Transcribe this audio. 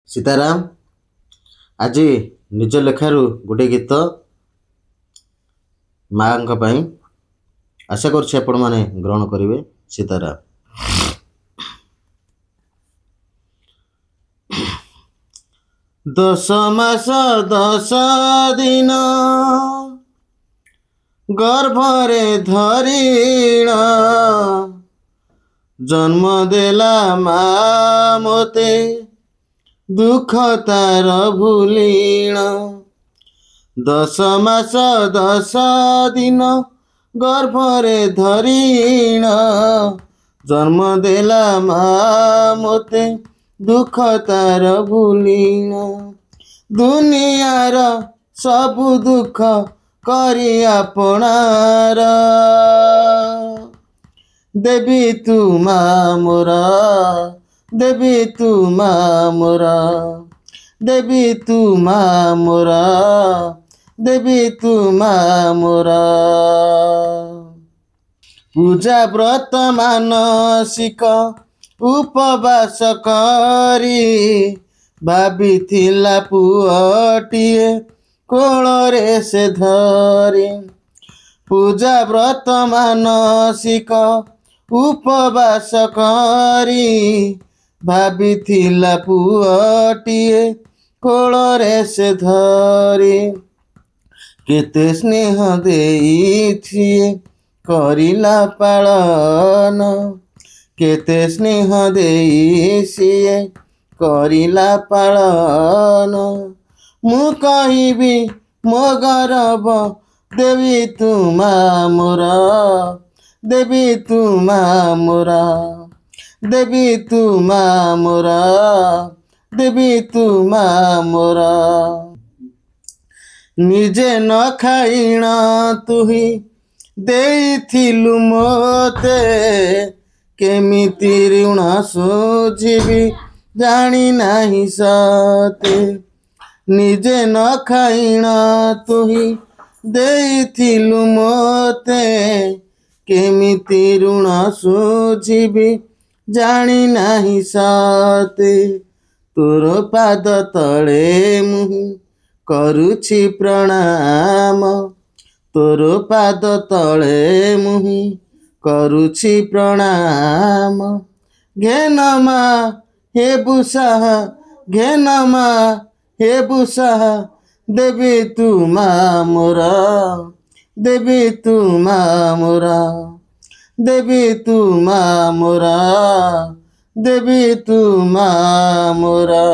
सीताराम आज निज लेखारू गोटे गीत माँ आशा करुच्छे आपण माने ग्रहण करेंगे। सीताराम। दश मास 10 दिन गर्भरे धरिण जन्म देला माँ मोते दुख तार भूलिण। 10 मास 10 दिन गर्भरे धरिण जन्म देला माँ मोते दुख तार भूलिण। दुनियार सबु दुख करी आपणार देवी तू माँ मोरा देवी तू माँ मोरा देवी तू माँ मोरा देवी तू माँ मोरा। पूजा व्रत मानसिक उपवास करी भाविथिला पुअटिए कोଳରେ से धरी। पूजा व्रत मानसिक उपवास करी भाविथिला पुअटिए कोଳରେ से धरी। केते स्नेह देइथिए करिला पालन केते स्नेह देइसिए करिला पालन। मु कहिबी मो गरब देवी तू माँ मोरा देवी तू माँ मोरा देवी तू माँ मोरा देवी तू माँ मोरा। निजे न खाइण तुही देइथिलु मोते केमिति ऋण सुझिबी जानी नाही सते। निजे न खाइण तुही देइथिलु मोते केमिति ऋण सुझिबी जानी नाही सते। तोर पाद तले मुहि करुछि प्रणाम तोर पाद तले मुहि करुछि प्रणाम। घेन माँ हे बुसाह घेन माँ हे बुसाह देवी तू माँ मोरा देवी तू माँ मोरा देवी तू माँ मोरा देवी तू माँ मोरा।